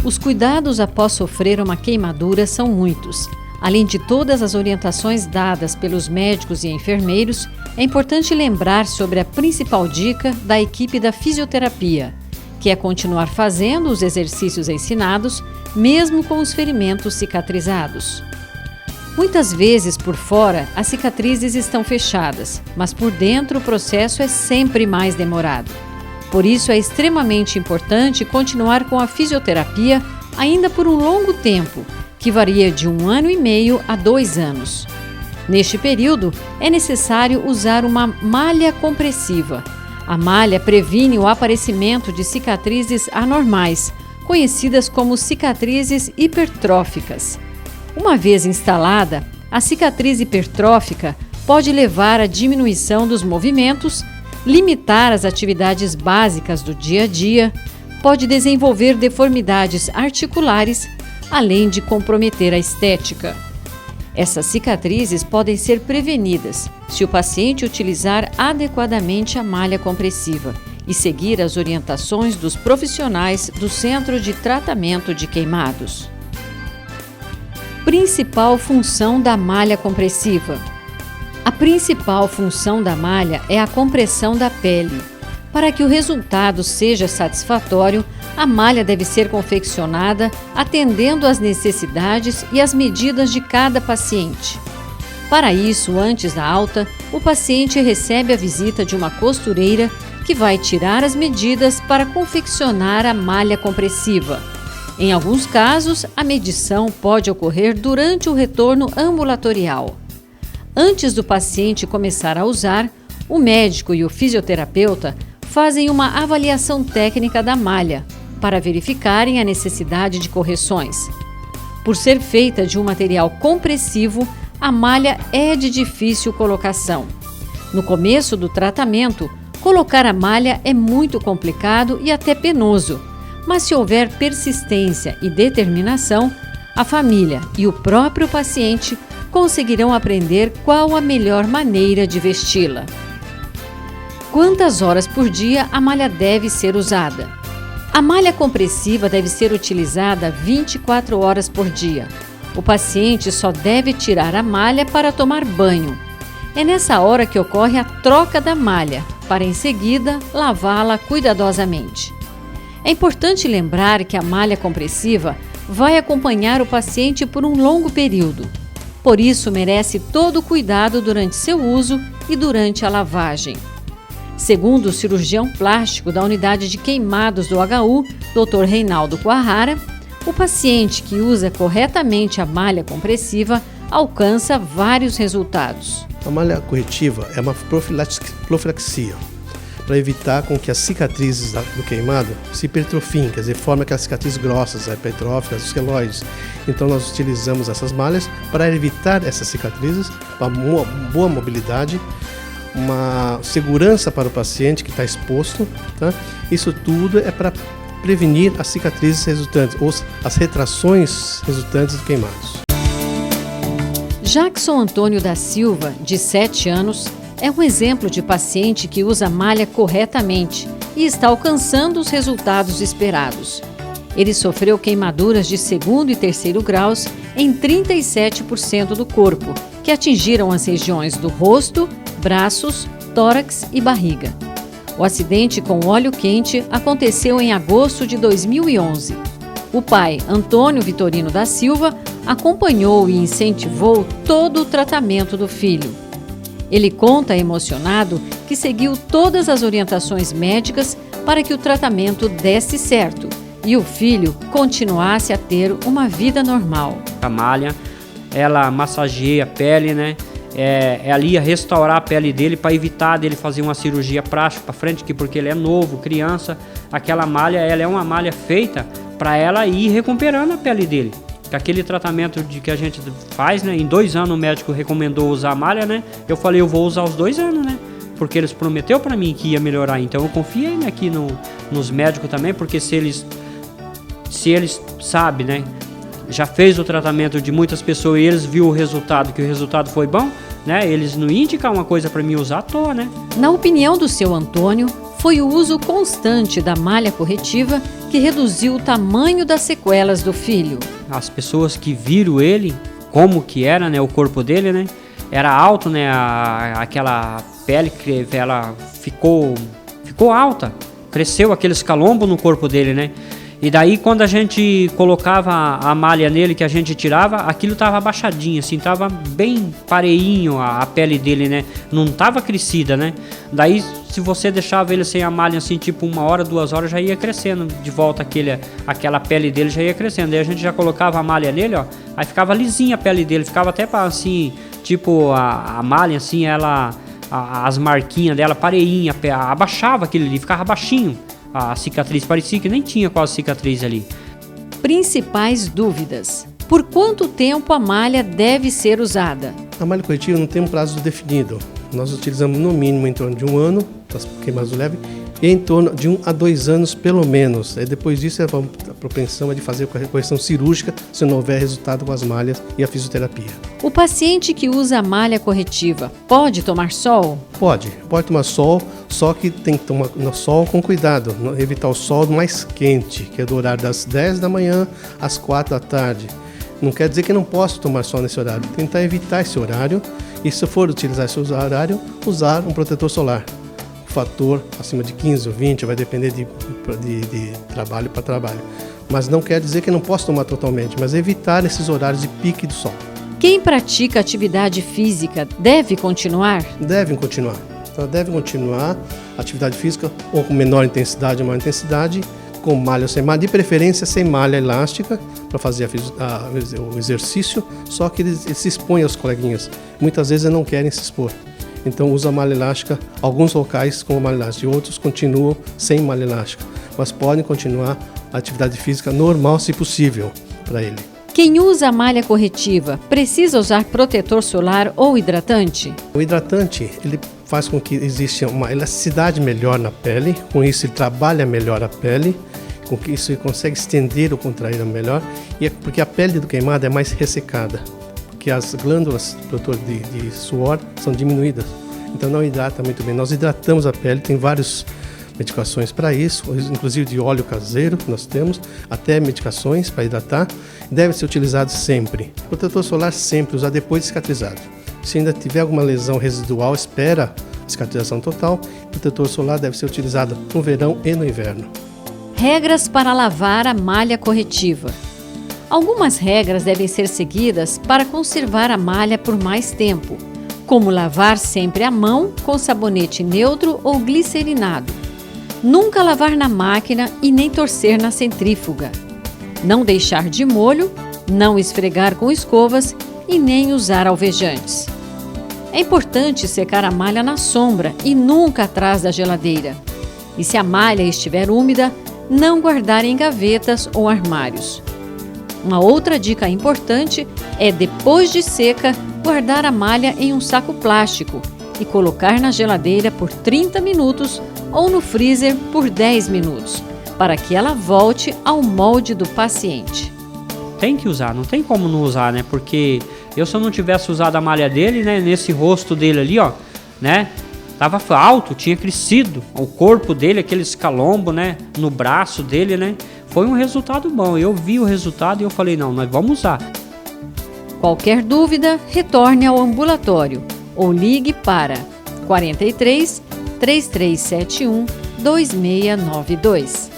Os cuidados após sofrer uma queimadura são muitos. Além de todas as orientações dadas pelos médicos e enfermeiros, é importante lembrar sobre a principal dica da equipe da fisioterapia, que é continuar fazendo os exercícios ensinados, mesmo com os ferimentos cicatrizados. Muitas vezes, por fora, as cicatrizes estão fechadas, mas por dentro o processo é sempre mais demorado. Por isso, é extremamente importante continuar com a fisioterapia ainda por um longo tempo, que varia de 1 ano e meio a 2 anos. Neste período, é necessário usar uma malha compressiva. A malha previne o aparecimento de cicatrizes anormais, conhecidas como cicatrizes hipertróficas. Uma vez instalada, a cicatriz hipertrófica pode levar à diminuição dos movimentos, limitar as atividades básicas do dia a dia, pode desenvolver deformidades articulares, além de comprometer a estética. Essas cicatrizes podem ser prevenidas se o paciente utilizar adequadamente a malha compressiva e seguir as orientações dos profissionais do Centro de Tratamento de Queimados. Principal função da malha compressiva. A principal função da malha é a compressão da pele. Para que o resultado seja satisfatório, a malha deve ser confeccionada atendendo às necessidades e às medidas de cada paciente. Para isso, antes da alta, o paciente recebe a visita de uma costureira que vai tirar as medidas para confeccionar a malha compressiva. Em alguns casos, a medição pode ocorrer durante o retorno ambulatorial. Antes do paciente começar a usar, o médico e o fisioterapeuta fazem uma avaliação técnica da malha para verificarem a necessidade de correções. Por ser feita de um material compressivo, a malha é de difícil colocação. No começo do tratamento, colocar a malha é muito complicado e até penoso, mas se houver persistência e determinação, a família e o próprio paciente conseguirão aprender qual a melhor maneira de vesti-la. Quantas horas por dia a malha deve ser usada? A malha compressiva deve ser utilizada 24 horas por dia. O paciente só deve tirar a malha para tomar banho. É nessa hora que ocorre a troca da malha, para em seguida lavá-la cuidadosamente. É importante lembrar que a malha compressiva vai acompanhar o paciente por um longo período. Por isso, merece todo o cuidado durante seu uso e durante a lavagem. Segundo o cirurgião plástico da unidade de queimados do HU, Dr. Reinaldo Coarrara, o paciente que usa corretamente a malha compressiva alcança vários resultados. A malha corretiva é uma profilaxia para evitar com que as cicatrizes do queimado se hipertrofiem, quer dizer, formem aquelas cicatrizes grossas, hipertróficas, os queloides. Então nós utilizamos essas malhas para evitar essas cicatrizes, uma boa mobilidade, uma segurança para o paciente que está exposto, tá? Isso tudo é para prevenir as cicatrizes resultantes, ou as retrações resultantes de queimados. Jackson Antônio da Silva, de 7 anos, é um exemplo de paciente que usa a malha corretamente e está alcançando os resultados esperados. Ele sofreu queimaduras de 2º e 3º graus em 37% do corpo, que atingiram as regiões do rosto, braços, tórax e barriga. O acidente com óleo quente aconteceu em agosto de 2011. O pai, Antônio Vitorino da Silva, acompanhou e incentivou todo o tratamento do filho. Ele conta emocionado que seguiu todas as orientações médicas para que o tratamento desse certo e o filho continuasse a ter uma vida normal. A malha, ela massageia a pele, né? É ali a restaurar a pele dele para evitar dele fazer uma cirurgia plástica para frente, porque ele é novo, criança. Aquela malha, ela é uma malha feita para ela ir recuperando a pele dele. Aquele tratamento que a gente faz, né? Em 2 anos o médico recomendou usar a malha, né? Eu falei, eu vou usar os 2 anos, né? Porque eles prometeu para mim que ia melhorar. Então eu confiei, né, aqui nos médicos também, porque se eles sabem, né? Já fez o tratamento de muitas pessoas e eles viram o resultado, que o resultado foi bom, né? Eles não iam indicar uma coisa para mim usar à toa, né? Na opinião do seu Antônio, foi o uso constante da malha corretiva que reduziu o tamanho das sequelas do filho. As pessoas que viram ele, como que era, né, o corpo dele, né, era alto, né, aquela pele que ela ficou alta, cresceu aqueles calombos no corpo dele, né. E daí quando a gente colocava a malha nele, que a gente tirava, aquilo tava abaixadinho, assim, tava bem pareinho a pele dele, né? Não tava crescida, né? Daí se você deixava ele sem a malha, assim, tipo 1 hora, 2 horas, já ia crescendo de volta aquela pele dele, já ia crescendo. Daí a gente já colocava a malha nele, ó, aí ficava lisinha a pele dele, ficava até assim, tipo a malha, assim, as marquinhas dela pareinha, abaixava aquilo ali, ficava baixinho. A cicatriz parecia que nem tinha quase cicatriz ali. Principais dúvidas. Por quanto tempo a malha deve ser usada? A malha corretiva não tem um prazo definido. Nós utilizamos no mínimo em torno de 1 ano, para as queimadas leves, e em torno de 1 a 2 anos pelo menos. Aí depois disso, a propensão é de fazer a correção cirúrgica se não houver resultado com as malhas e a fisioterapia. O paciente que usa a malha corretiva pode tomar sol? Pode tomar sol, só que tem que tomar no sol com cuidado, evitar o sol mais quente, que é do horário das 10 da manhã às 4 da tarde. Não quer dizer que não posso tomar sol nesse horário, tentar evitar esse horário e, se for utilizar esse horário, usar um protetor solar. O fator acima de 15 ou 20 vai depender de trabalho para trabalho. Mas não quer dizer que não posso tomar totalmente, mas evitar esses horários de pique do sol. Quem pratica atividade física deve continuar? Devem continuar. Então, devem continuar a atividade física ou com menor intensidade ou maior intensidade, com malha ou sem malha, de preferência sem malha elástica para fazer o exercício, só que eles se expõem aos coleguinhas. Muitas vezes não querem se expor. Então usa malha elástica, alguns locais com malha elástica, e outros continuam sem malha elástica, mas podem continuar a atividade física normal, se possível, para ele. Quem usa a malha corretiva precisa usar protetor solar ou hidratante? O hidratante, ele faz com que exista uma elasticidade melhor na pele, com isso ele trabalha melhor a pele, com que isso ele consegue estender ou contrair melhor, e é porque a pele do queimado é mais ressecada, porque as glândulas produtoras de suor são diminuídas, então não hidrata muito bem. Nós hidratamos a pele, tem várias medicações para isso, inclusive de óleo caseiro que nós temos, até medicações para hidratar, deve ser utilizado sempre. Protetor solar sempre, usar depois de cicatrizado. Se ainda tiver alguma lesão residual, espera a cicatrização total. Protetor solar deve ser utilizado no verão e no inverno. Regras para lavar a malha corretiva. Algumas regras devem ser seguidas para conservar a malha por mais tempo, como lavar sempre a mão com sabonete neutro ou glicerinado. Nunca lavar na máquina e nem torcer na centrífuga. Não deixar de molho, não esfregar com escovas e nem usar alvejantes. É importante secar a malha na sombra e nunca atrás da geladeira. E se a malha estiver úmida, não guardar em gavetas ou armários. Uma outra dica importante é, depois de seca, guardar a malha em um saco plástico e colocar na geladeira por 30 minutos ou no freezer por 10 minutos, para que ela volte ao molde do paciente. Tem que usar, não tem como não usar, né? Porque se eu não tivesse usado a malha dele, né, nesse rosto dele ali, ó, né, tava alto, tinha crescido, o corpo dele, aqueles calombo, né, no braço dele, né, foi um resultado bom. Eu vi o resultado e eu falei, não, nós vamos usar. Qualquer dúvida, retorne ao ambulatório ou ligue para 43 3371 2692.